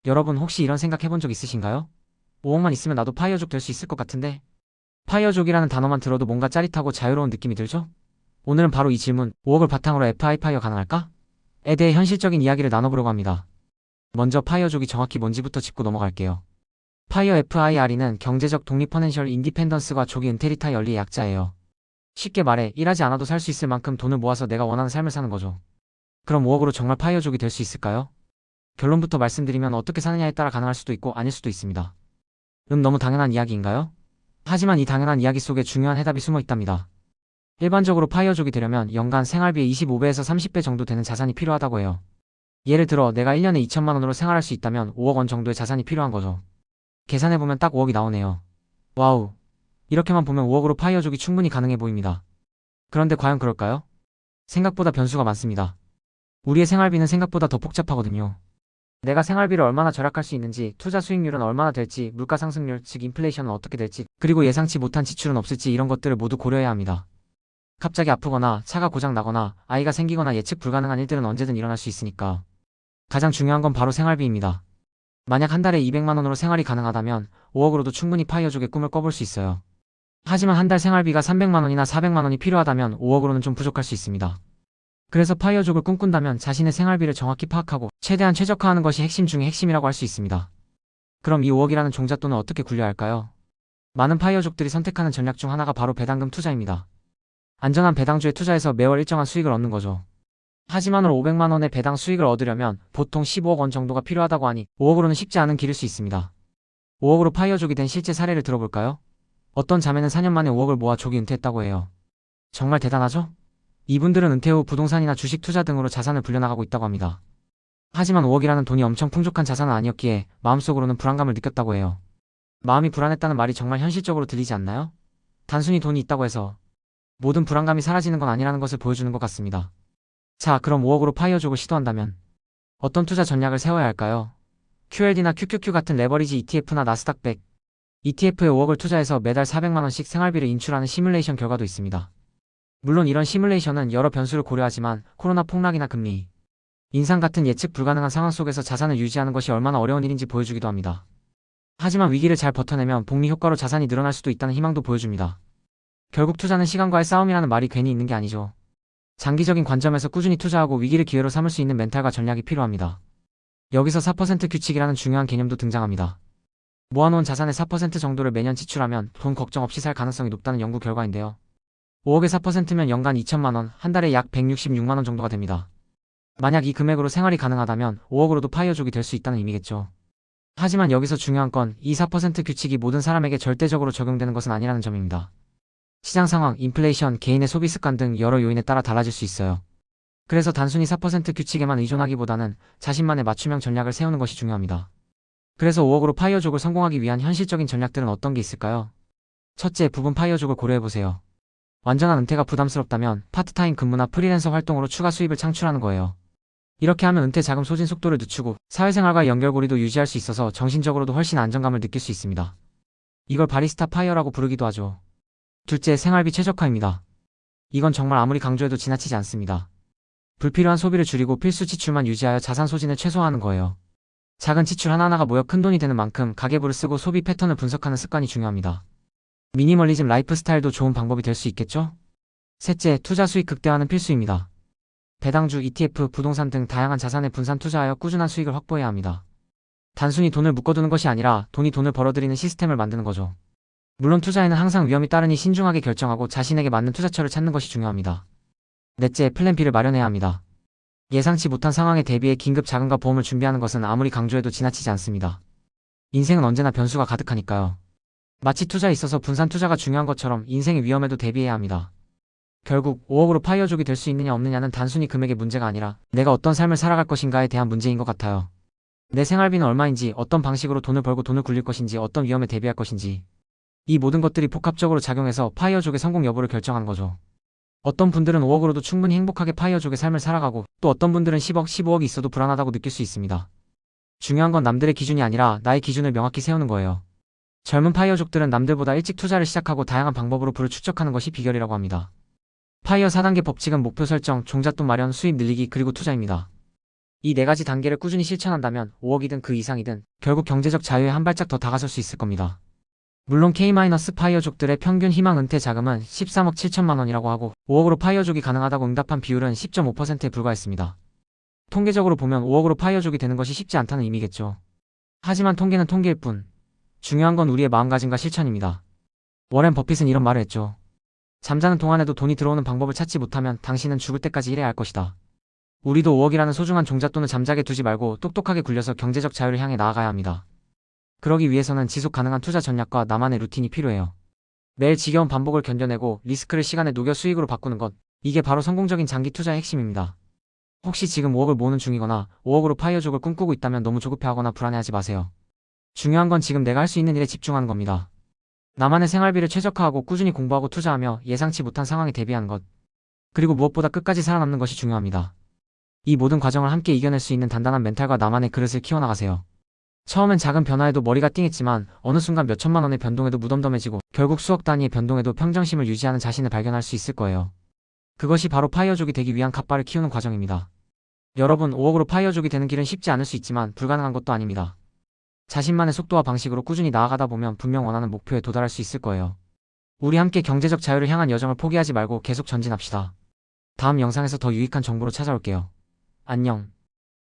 여러분 혹시 이런 생각 해본 적 있으신가요? 5억만 있으면 나도 파이어족 될 수 있을 것 같은데? 파이어족이라는 단어만 들어도 뭔가 짜릿하고 자유로운 느낌이 들죠? 오늘은 바로 이 질문, 5억을 바탕으로 FI 파이어 가능할까? 에 대해 현실적인 이야기를 나눠보려고 합니다. 먼저 파이어족이 정확히 뭔지부터 짚고 넘어갈게요. 파이어 FIRE는 경제적 독립 퍼넨셜 인디펜던스가 조기 은퇴리타 열리의 약자예요. 쉽게 말해 일하지 않아도 살 수 있을 만큼 돈을 모아서 내가 원하는 삶을 사는 거죠. 그럼 5억으로 정말 파이어족이 될 수 있을까요? 결론부터 말씀드리면 어떻게 사느냐에 따라 가능할 수도 있고 아닐 수도 있습니다. 너무 당연한 이야기인가요? 하지만 이 당연한 이야기 속에 중요한 해답이 숨어 있답니다. 일반적으로 파이어족이 되려면 연간 생활비의 25배에서 30배 정도 되는 자산이 필요하다고 해요. 예를 들어 내가 1년에 2천만 원으로 생활할 수 있다면 5억 원 정도의 자산이 필요한 거죠. 계산해보면 딱 5억이 나오네요. 와우. 이렇게만 보면 5억으로 파이어족이 충분히 가능해 보입니다. 그런데 과연 그럴까요? 생각보다 변수가 많습니다. 우리의 생활비는 생각보다 더 복잡하거든요. 내가 생활비를 얼마나 절약할 수 있는지, 투자 수익률은 얼마나 될지, 물가 상승률, 즉 인플레이션은 어떻게 될지, 그리고 예상치 못한 지출은 없을지 이런 것들을 모두 고려해야 합니다. 갑자기 아프거나 차가 고장 나거나 아이가 생기거나 예측 불가능한 일들은 언제든 일어날 수 있으니까. 가장 중요한 건 바로 생활비입니다. 만약 한 달에 200만 원으로 생활이 가능하다면 5억으로도 충분히 파이어족의 꿈을 꿔볼 수 있어요. 하지만 한 달 생활비가 300만 원이나 400만 원이 필요하다면 5억으로는 좀 부족할 수 있습니다. 그래서 파이어족을 꿈꾼다면 자신의 생활비를 정확히 파악하고 최대한 최적화하는 것이 핵심 중의 핵심이라고 할 수 있습니다. 그럼 이 5억이라는 종잣돈을 어떻게 굴려야 할까요? 많은 파이어족들이 선택하는 전략 중 하나가 바로 배당금 투자입니다. 안전한 배당주에 투자해서 매월 일정한 수익을 얻는 거죠. 하지만 월 500만 원의 배당 수익을 얻으려면 보통 15억 원 정도가 필요하다고 하니 5억으로는 쉽지 않은 길일 수 있습니다. 5억으로 파이어족이 된 실제 사례를 들어볼까요? 어떤 자매는 4년 만에 5억을 모아 조기 은퇴했다고 해요. 정말 대단하죠? 이분들은 은퇴 후 부동산이나 주식 투자 등으로 자산을 불려나가고 있다고 합니다. 하지만 5억이라는 돈이 엄청 풍족한 자산은 아니었기에 마음속으로는 불안감을 느꼈다고 해요. 마음이 불안했다는 말이 정말 현실적으로 들리지 않나요? 단순히 돈이 있다고 해서 모든 불안감이 사라지는 건 아니라는 것을 보여주는 것 같습니다. 자, 그럼 5억으로 파이어족을 시도한다면 어떤 투자 전략을 세워야 할까요? QLD나 QQQ 같은 레버리지 ETF나 나스닥 100 ETF에 5억을 투자해서 매달 400만 원씩 생활비를 인출하는 시뮬레이션 결과도 있습니다. 물론 이런 시뮬레이션은 여러 변수를 고려하지만 코로나 폭락이나 금리 인상 같은 예측 불가능한 상황 속에서 자산을 유지하는 것이 얼마나 어려운 일인지 보여주기도 합니다. 하지만 위기를 잘 버텨내면 복리 효과로 자산이 늘어날 수도 있다는 희망도 보여줍니다. 결국 투자는 시간과의 싸움이라는 말이 괜히 있는 게 아니죠. 장기적인 관점에서 꾸준히 투자하고 위기를 기회로 삼을 수 있는 멘탈과 전략이 필요합니다. 여기서 4% 규칙이라는 중요한 개념도 등장합니다. 모아놓은 자산의 4% 정도를 매년 지출하면 돈 걱정 없이 살 가능성이 높다는 연구 결과인데요. 5억의 4%면 연간 2천만 원, 한 달에 약 166만 원 정도가 됩니다. 만약 이 금액으로 생활이 가능하다면 5억으로도 파이어족이 될 수 있다는 의미겠죠. 하지만 여기서 중요한 건 이 4% 규칙이 모든 사람에게 절대적으로 적용되는 것은 아니라는 점입니다. 시장 상황, 인플레이션, 개인의 소비 습관 등 여러 요인에 따라 달라질 수 있어요. 그래서 단순히 4% 규칙에만 의존하기보다는 자신만의 맞춤형 전략을 세우는 것이 중요합니다. 그래서 5억으로 파이어족을 성공하기 위한 현실적인 전략들은 어떤 게 있을까요? 첫째, 부분 파이어족을 고려해보세요. 완전한 은퇴가 부담스럽다면 파트타임 근무나 프리랜서 활동으로 추가 수입을 창출하는 거예요. 이렇게 하면 은퇴 자금 소진 속도를 늦추고 사회생활과의 연결고리도 유지할 수 있어서 정신적으로도 훨씬 안정감을 느낄 수 있습니다. 이걸 바리스타 파이어라고 부르기도 하죠. 둘째, 생활비 최적화입니다. 이건 정말 아무리 강조해도 지나치지 않습니다. 불필요한 소비를 줄이고 필수 지출만 유지하여 자산 소진을 최소화하는 거예요. 작은 지출 하나하나가 모여 큰돈이 되는 만큼 가계부를 쓰고 소비 패턴을 분석하는 습관이 중요합니다. 미니멀리즘 라이프 스타일도 좋은 방법이 될 수 있겠죠? 셋째, 투자 수익 극대화는 필수입니다. 배당주, ETF, 부동산 등 다양한 자산에 분산 투자하여 꾸준한 수익을 확보해야 합니다. 단순히 돈을 묶어두는 것이 아니라 돈이 돈을 벌어들이는 시스템을 만드는 거죠. 물론 투자에는 항상 위험이 따르니 신중하게 결정하고 자신에게 맞는 투자처를 찾는 것이 중요합니다. 넷째, 플랜 B를 마련해야 합니다. 예상치 못한 상황에 대비해 긴급 자금과 보험을 준비하는 것은 아무리 강조해도 지나치지 않습니다. 인생은 언제나 변수가 가득하니까요. 마치 투자에 있어서 분산 투자가 중요한 것처럼 인생의 위험에도 대비해야 합니다. 결국 5억으로 파이어족이 될 수 있느냐 없느냐는 단순히 금액의 문제가 아니라 내가 어떤 삶을 살아갈 것인가에 대한 문제인 것 같아요. 내 생활비는 얼마인지, 어떤 방식으로 돈을 벌고 돈을 굴릴 것인지, 어떤 위험에 대비할 것인지, 이 모든 것들이 복합적으로 작용해서 파이어족의 성공 여부를 결정하는 거죠. 어떤 분들은 5억으로도 충분히 행복하게 파이어족의 삶을 살아가고 또 어떤 분들은 10억, 15억이 있어도 불안하다고 느낄 수 있습니다. 중요한 건 남들의 기준이 아니라 나의 기준을 명확히 세우는 거예요. 젊은 파이어족들은 남들보다 일찍 투자를 시작하고 다양한 방법으로 부를 축적하는 것이 비결이라고 합니다. 파이어 4단계 법칙은 목표 설정, 종잣돈 마련, 수입 늘리기, 그리고 투자입니다. 이 네 가지 단계를 꾸준히 실천한다면 5억이든 그 이상이든 결국 경제적 자유에 한 발짝 더 다가설 수 있을 겁니다. 물론 K-파이어족들의 평균 희망 은퇴 자금은 13억 7천만 원이라고 하고 5억으로 파이어족이 가능하다고 응답한 비율은 10.5%에 불과했습니다. 통계적으로 보면 5억으로 파이어족이 되는 것이 쉽지 않다는 의미겠죠. 하지만 통계는 통계일 뿐. 중요한 건 우리의 마음가짐과 실천입니다. 워렌 버핏은 이런 말을 했죠. 잠자는 동안에도 돈이 들어오는 방법을 찾지 못하면 당신은 죽을 때까지 일해야 할 것이다. 우리도 5억이라는 소중한 종잣돈을 잠자게 두지 말고 똑똑하게 굴려서 경제적 자유를 향해 나아가야 합니다. 그러기 위해서는 지속 가능한 투자 전략과 나만의 루틴이 필요해요. 매일 지겨운 반복을 견뎌내고 리스크를 시간에 녹여 수익으로 바꾸는 것. 이게 바로 성공적인 장기 투자의 핵심입니다. 혹시 지금 5억을 모으는 중이거나 5억으로 파이어족을 꿈꾸고 있다면 너무 조급해하거나 불안해하지 마세요. 중요한 건 지금 내가 할 수 있는 일에 집중하는 겁니다. 나만의 생활비를 최적화하고 꾸준히 공부하고 투자하며 예상치 못한 상황에 대비하는 것. 그리고 무엇보다 끝까지 살아남는 것이 중요합니다. 이 모든 과정을 함께 이겨낼 수 있는 단단한 멘탈과 나만의 그릇을 키워나가세요. 처음엔 작은 변화에도 머리가 띵했지만 어느 순간 몇천만 원의 변동에도 무덤덤해지고 결국 수억 단위의 변동에도 평정심을 유지하는 자신을 발견할 수 있을 거예요. 그것이 바로 파이어족이 되기 위한 갓바를 키우는 과정입니다. 여러분, 5억으로 파이어족이 되는 길은 쉽지 않을 수 있지만 불가능한 것도 아닙니다. 자신만의 속도와 방식으로 꾸준히 나아가다 보면 분명 원하는 목표에 도달할 수 있을 거예요. 우리 함께 경제적 자유를 향한 여정을 포기하지 말고 계속 전진합시다. 다음 영상에서 더 유익한 정보로 찾아올게요. 안녕.